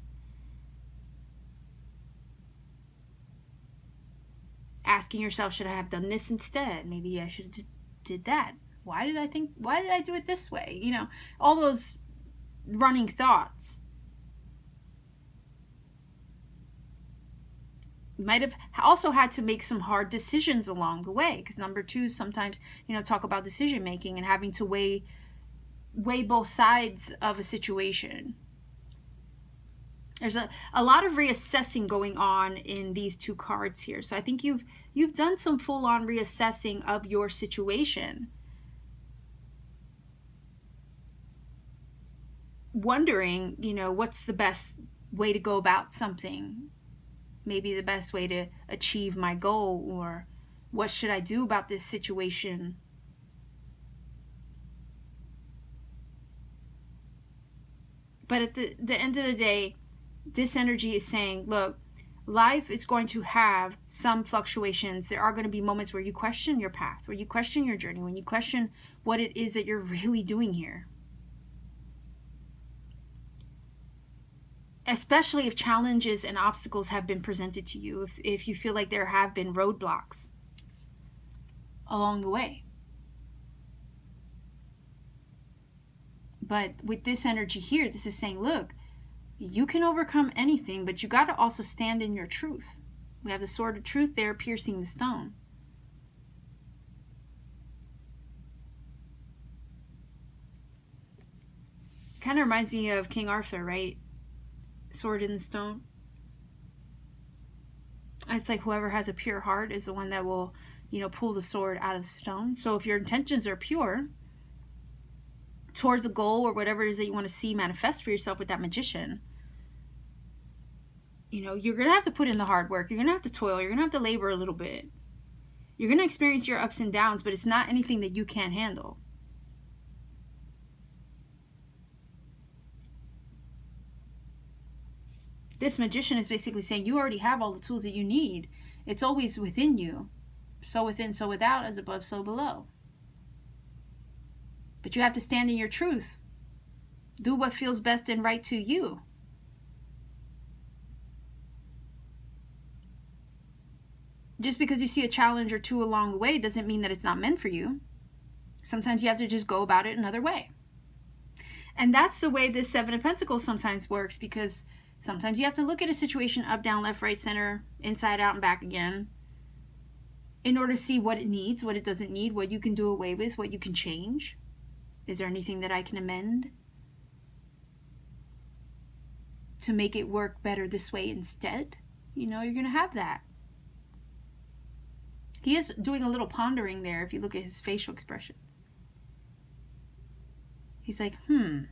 Asking yourself, should I have done this instead? Maybe I should have did that. Why did I do it this way? All those running thoughts. You might have also had to make some hard decisions along the way, because number two, sometimes, talk about decision making and having to weigh both sides of a situation. There's a lot of reassessing going on in these two cards here. So I think you've done some full-on reassessing of your situation. Wondering, what's the best way to go about something? Maybe the best way to achieve my goal, or what should I do about this situation? But at the end of the day, this energy is saying, look, life is going to have some fluctuations. There are going to be moments where you question your path, where you question your journey, when you question what it is that you're really doing here. Especially if challenges and obstacles have been presented to you, if you feel like there have been roadblocks along the way. But with this energy here, this is saying, look, you can overcome anything, but you got to also stand in your truth. We have the sword of truth there piercing the stone. Kind of reminds me of King Arthur, right? Sword in the stone. It's like whoever has a pure heart is the one that will, pull the sword out of the stone. So if your intentions are pure towards a goal or whatever it is that you want to see manifest for yourself with that magician, you're going to have to put in the hard work. You're going to have to toil. You're going to have to labor a little bit. You're going to experience your ups and downs, but it's not anything that you can't handle. This magician is basically saying you already have all the tools that you need. It's always within you. So within, so without, as above, so below. But you have to stand in your truth. Do what feels best and right to you. Just because you see a challenge or two along the way doesn't mean that it's not meant for you. Sometimes you have to just go about it another way. And that's the way this Seven of Pentacles sometimes works, because sometimes you have to look at a situation up, down, left, right, center, inside, out, and back again in order to see what it needs, what it doesn't need, what you can do away with, what you can change. Is there anything that I can amend to make it work better this way instead? You're going to have that. He is doing a little pondering there if you look at his facial expressions. He's like, I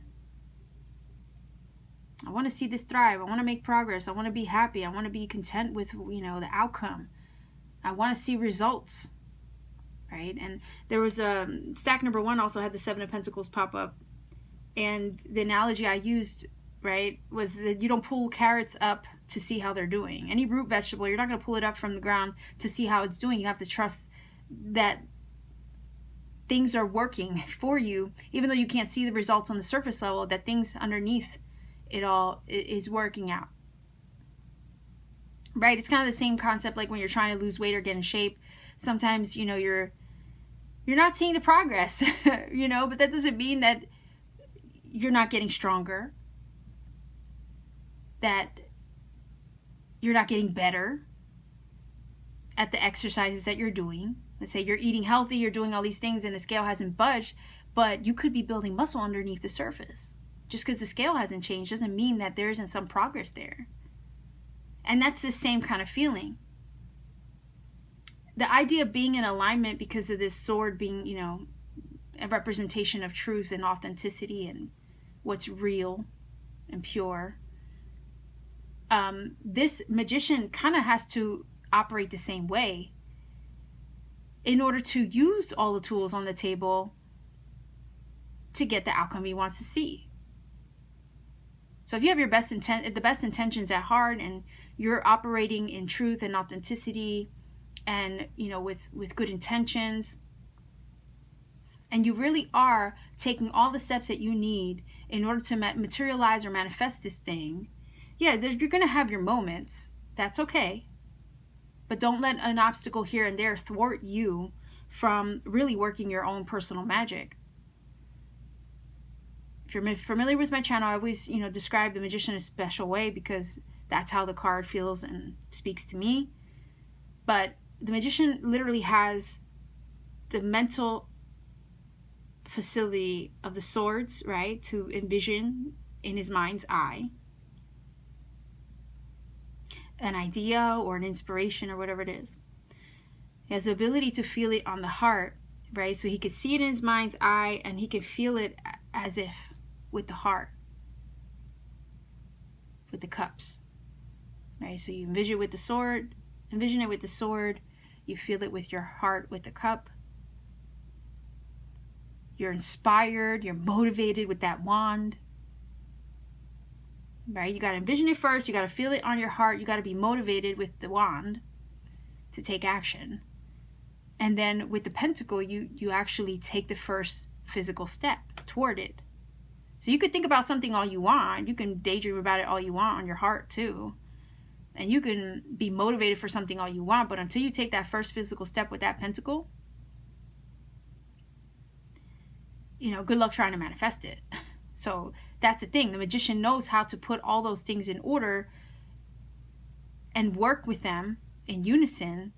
want to see this thrive. I want to make progress. I want to be happy. I want to be content with, the outcome. I want to see results, right? And there was stack number 1 also had the Seven of Pentacles pop up. And the analogy I used, right, was that you don't pull carrots up to see how they're doing. Any root vegetable, you're not going to pull it up from the ground to see how it's doing. You have to trust that things are working for you, even though you can't see the results on the surface level, that things underneath it all is working out. Right? It's kind of the same concept like when you're trying to lose weight or get in shape. Sometimes, you're not seeing the progress, but that doesn't mean that you're not getting stronger, that you're not getting better at the exercises that you're doing. Let's say you're eating healthy, you're doing all these things, and the scale hasn't budged, but you could be building muscle underneath the surface. Just because the scale hasn't changed doesn't mean that there isn't some progress there. And that's the same kind of feeling. The idea of being in alignment because of this sword being, a representation of truth and authenticity and what's real and pure. This magician kind of has to operate the same way in order to use all the tools on the table to get the outcome he wants to see. So if you have the best intentions at heart, and you're operating in truth and authenticity, and with good intentions, and you really are taking all the steps that you need in order to materialize or manifest this thing, yeah, you're going to have your moments. That's okay. But don't let an obstacle here and there thwart you from really working your own personal magic. If you're familiar with my channel, I always, describe the magician in a special way because that's how the card feels and speaks to me. But the magician literally has the mental facility of the swords, right? To envision in his mind's eye an idea or an inspiration or whatever it is. He has the ability to feel it on the heart, right? So he could see it in his mind's eye and he could feel it as if with the heart, with the cups, right? So you envision it with the sword, you feel it with your heart with the cup. You're inspired, you're motivated with that wand, right? You got to envision it first, you got to feel it on your heart, you got to be motivated with the wand to take action. And then with the pentacle, you actually take the first physical step toward it. So you could think about something all you want, you can daydream about it all you want on your heart too, and you can be motivated for something all you want, but until you take that first physical step with that pentacle, good luck trying to manifest it. So that's the thing. The magician knows how to put all those things in order and work with them in unison,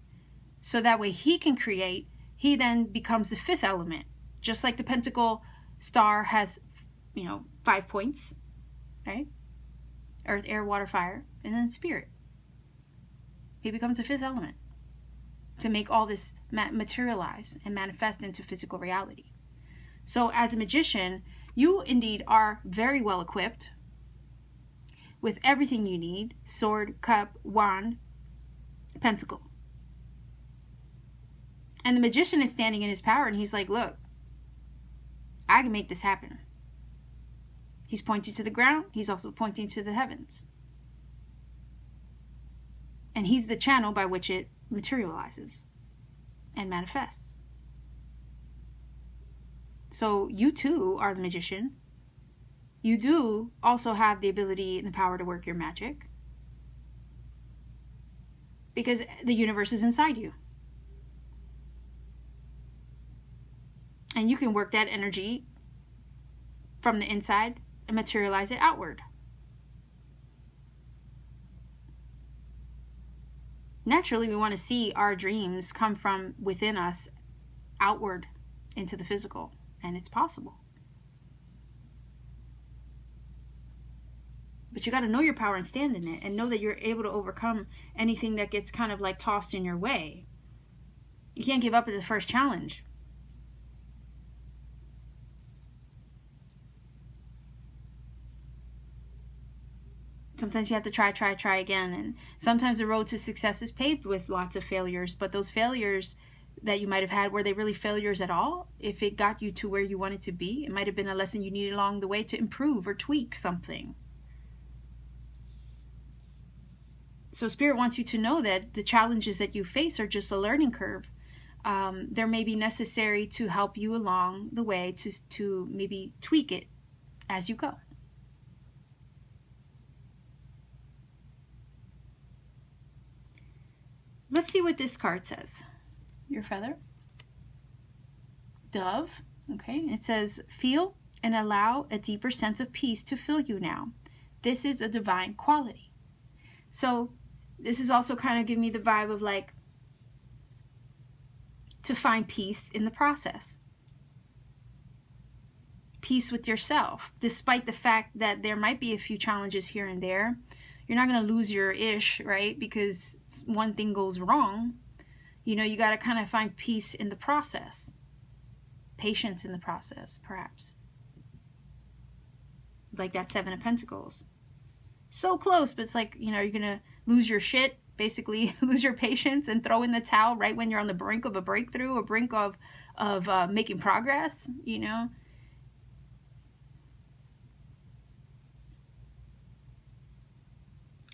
so that way he can create. He then becomes the fifth element. Just like the pentacle star has, 5 points, right? Earth, air, water, fire, and then spirit. He becomes the fifth element to make all this materialize and manifest into physical reality. So as a magician, you indeed are very well equipped with everything you need: sword, cup, wand, pentacle. And the magician is standing in his power and he's like, look, I can make this happen. He's pointing to the ground. He's also pointing to the heavens. And he's the channel by which it materializes and manifests. So you too are the magician. You do also have the ability and the power to work your magic, because the universe is inside you. And you can work that energy from the inside and materialize it outward. Naturally, we want to see our dreams come from within us outward into the physical, and it's possible. But you got to know your power and stand in it, and know that you're able to overcome anything that gets kind of like tossed in your way. You can't give up at the first challenge. Sometimes you have to try again. And sometimes the road to success is paved with lots of failures. But those failures that you might have had, were they really failures at all? If it got you to where you wanted to be, it might have been a lesson you needed along the way to improve or tweak something. So Spirit wants you to know that the challenges that you face are just a learning curve. There may be necessary to help you along the way to maybe tweak it as you go. Let's see what this card says. Your feather. Dove. Okay. It says, feel and allow a deeper sense of peace to fill you now. This is a divine quality. So this is also kind of giving me the vibe of like to find peace in the process. Peace with yourself. Despite the fact that there might be a few challenges here and there, you're not going to lose your ish, right? Because one thing goes wrong. You got to kind of find peace in the process. Patience in the process, perhaps. Like that Seven of Pentacles. So close, but it's like, you're going to lose your shit, basically lose your patience and throw in the towel right when you're on the brink of a breakthrough, or brink of making progress,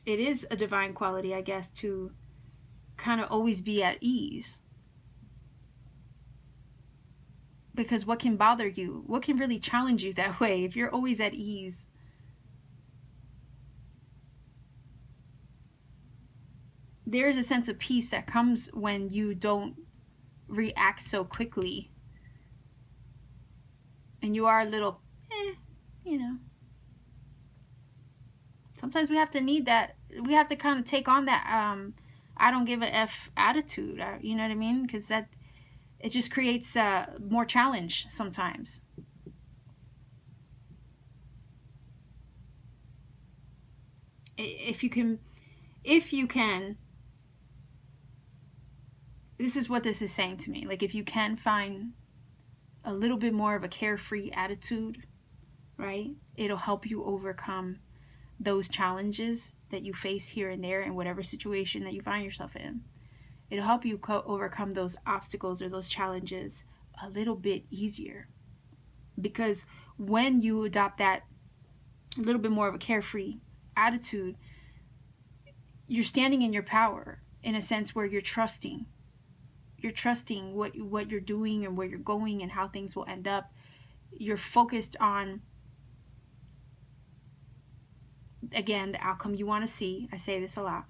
it is a divine quality, I guess, to kind of always be at ease. Because what can bother you? What can really challenge you that way if you're always at ease? There's a sense of peace that comes when you don't react so quickly. And you are a little, you know. Sometimes we have to need that. We have to kind of take on that I don't give a F attitude. You know what I mean? Because that, it just creates more challenge sometimes. If you can, this is what this is saying to me. Like, if you can find a little bit more of a carefree attitude, right? It'll help you overcome those challenges that you face here and there in whatever situation that you find yourself in. It'll help you overcome those obstacles or those challenges a little bit easier. Because when you adopt that a little bit more of a carefree attitude, you're standing in your power in a sense where you're trusting. You're trusting what you're doing and where you're going and how things will end up. You're focused on, again, the outcome you want to see. I say this a lot.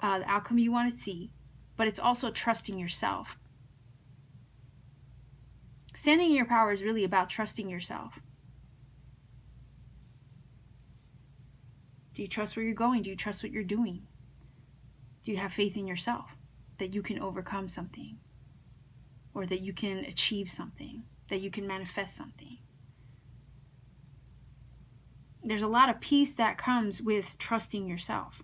The outcome you want to see. But it's also trusting yourself. Standing in your power is really about trusting yourself. Do you trust where you're going? Do you trust what you're doing? Do you have faith in yourself that you can overcome something? Or that you can achieve something? That you can manifest something? There's a lot of peace that comes with trusting yourself.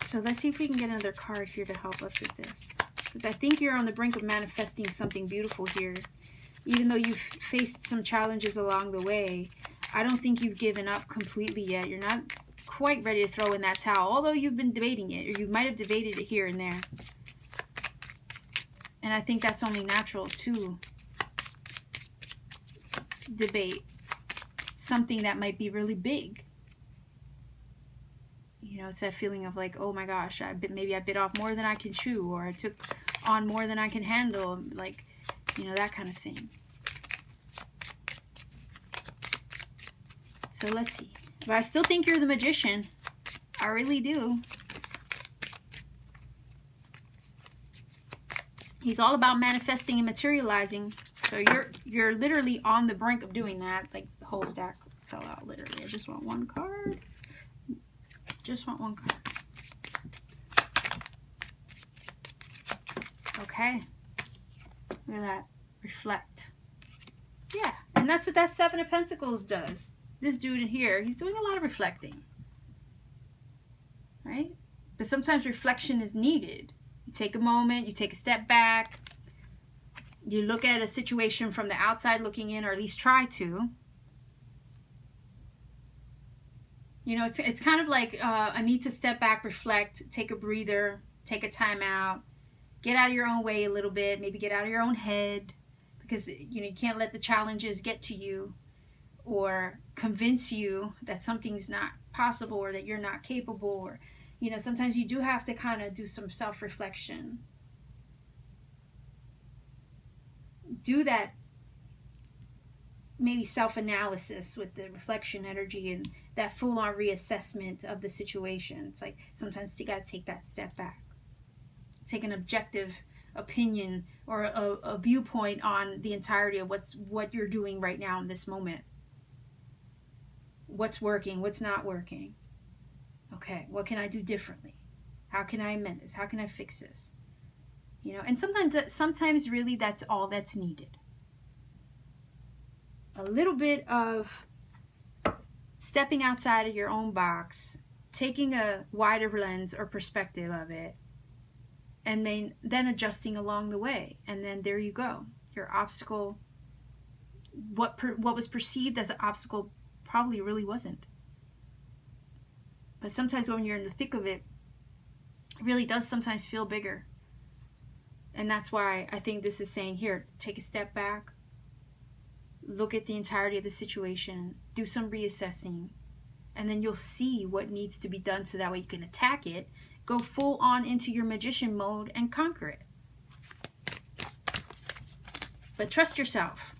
So let's see if we can get another card here to help us with this. Because I think you're on the brink of manifesting something beautiful here. Even though you've faced some challenges along the way, I don't think you've given up completely yet. You're not quite ready to throw in that towel, although you've been debating it, or you might have debated it here and there. And I think that's only natural to debate something that might be really big. You know, it's that feeling of like, oh my gosh, maybe I bit off more than I can chew, or I took on more than I can handle, like, you know, that kind of thing. So let's see. But I still think you're the magician. I really do. He's all about manifesting and materializing. So you're literally on the brink of doing that. Like, the whole stack fell out, literally. I just want one card. Just want one card. Okay. Look at that. Reflect. Yeah. And that's what that Seven of Pentacles does. This dude in here, he's doing a lot of reflecting. Right? But sometimes reflection is needed. You take a moment, you take a step back. You look at a situation from the outside looking in, or at least try to. You know, it's kind of like I need to step back, reflect, take a breather, take a time out, get out of your own way a little bit, maybe get out of your own head, because, you know, you can't let the challenges get to you or convince you that something's not possible or that you're not capable. Or, you know, sometimes you do have to kind of do some self-reflection. Do that maybe self-analysis with the reflection energy and that full-on reassessment of the situation. It's like sometimes you got to take that step back, take an objective opinion or a viewpoint on the entirety of what you're doing right now in this moment. What's working, what's not working. Okay, what can I do differently? How can I amend this? How can I fix this? You know, and sometimes really that's all that's needed. A little bit of stepping outside of your own box, taking a wider lens or perspective of it, and then adjusting along the way. And then there you go. Your obstacle, what was perceived as an obstacle probably really wasn't. But sometimes when you're in the thick of it, it really does sometimes feel bigger. And that's why I think this is saying here, take a step back, look at the entirety of the situation, do some reassessing, and then you'll see what needs to be done so that way you can attack it, go full on into your magician mode and conquer it. But trust yourself.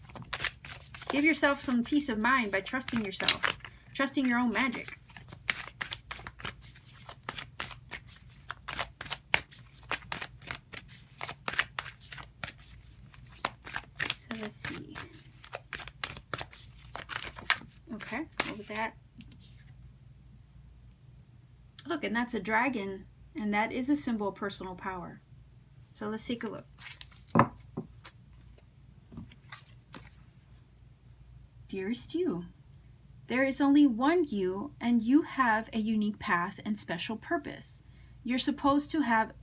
Give yourself some peace of mind by trusting yourself, trusting your own magic. So let's see. Okay, what was that? Look, and that's a dragon, and that is a symbol of personal power. So let's take a look. Dearest you, there is only one you, and you have a unique path and special purpose. You're supposed to have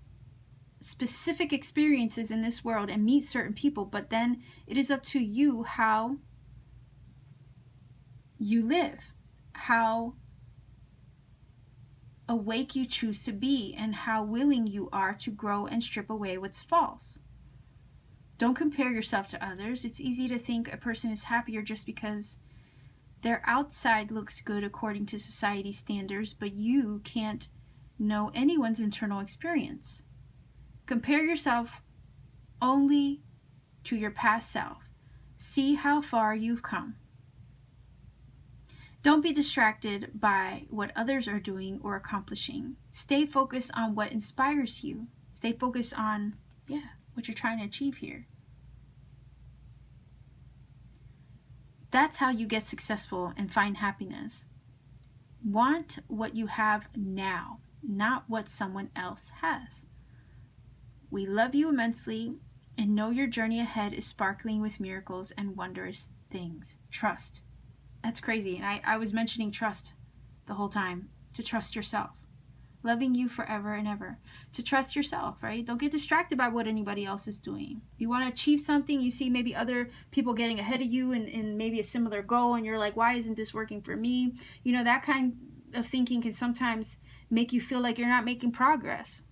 specific experiences in this world and meet certain people, but then it is up to you how you live, how awake you choose to be, and how willing you are to grow and strip away what's false. Don't compare yourself to others. It's easy to think a person is happier just because their outside looks good according to society standards, but you can't know anyone's internal experience. Compare yourself only to your past self. See how far you've come. Don't be distracted by what others are doing or accomplishing. Stay focused on what inspires you. Stay focused on, what you're trying to achieve here. That's how you get successful and find happiness. Want what you have now, not what someone else has. We love you immensely and know your journey ahead is sparkling with miracles and wondrous things. Trust. That's crazy. And I was mentioning trust the whole time. To trust yourself. Loving you forever and ever. To trust yourself, right? Don't get distracted by what anybody else is doing. You want to achieve something, you see maybe other people getting ahead of you in maybe a similar goal, and you're like, why isn't this working for me? You know, that kind of thinking can sometimes make you feel like you're not making progress.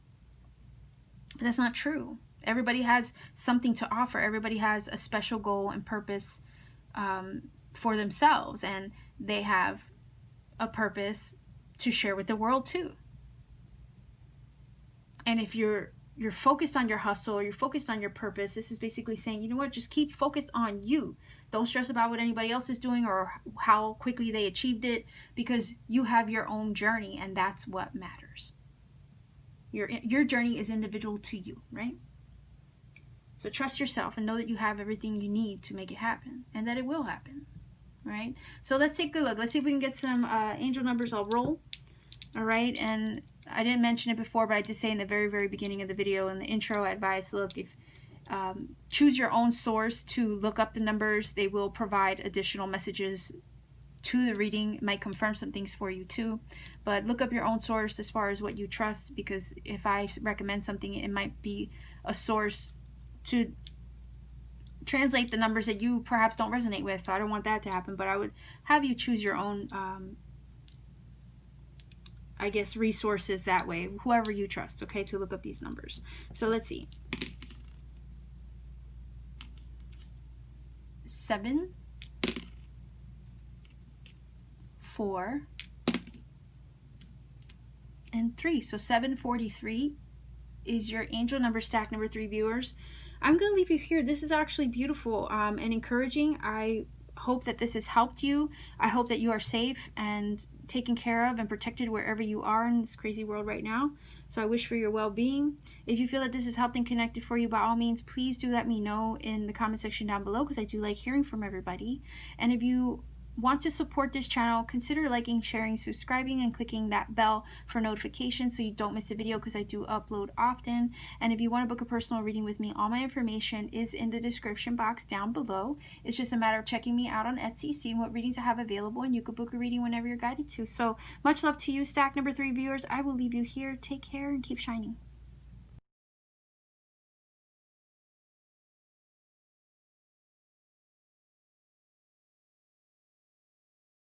But that's not true. Everybody has something to offer. Everybody has a special goal and purpose for themselves, and they have a purpose to share with the world too. And if you're focused on your hustle, or you're focused on your purpose, this is basically saying, you know what, just keep focused on you. Don't stress about what anybody else is doing or how quickly they achieved it, because you have your own journey, and that's what matters. Your journey is individual to you, right? So trust yourself and know that you have everything you need to make it happen, and that it will happen, right? So let's take a look. Let's see if we can get some angel numbers. I'll roll. All right, and I didn't mention it before, but I did say in the very, very beginning of the video, in the intro, I advise, look, if choose your own source to look up the numbers. They will provide additional messages to the reading. It might confirm some things for you too, but look up your own source as far as what you trust, because if I recommend something, it might be a source to translate the numbers that you perhaps don't resonate with, so I don't want that to happen. But I would have you choose your own I guess resources that way, whoever you trust, okay, to look up these numbers. So let's see. 7, 4, and 3. So 743 is your angel number stack number 3, viewers. I'm going to leave you here. This is actually beautiful and encouraging. I hope that this has helped you. I hope that you are safe and taken care of and protected wherever you are in this crazy world right now. So I wish for your well-being. If you feel that this has helped and connected for you, by all means, please do let me know in the comment section down below, because I do like hearing from everybody. And if you want to support this channel, consider liking, sharing, subscribing, and clicking that bell for notifications so you don't miss a video, because I do upload often. And if you want to book a personal reading with me, all my information is in the description box down below. It's just a matter of checking me out on Etsy, seeing what readings I have available, and you can book a reading whenever you're guided to. So much love to you, stack number 3 viewers. I will leave you here. Take care and keep shining.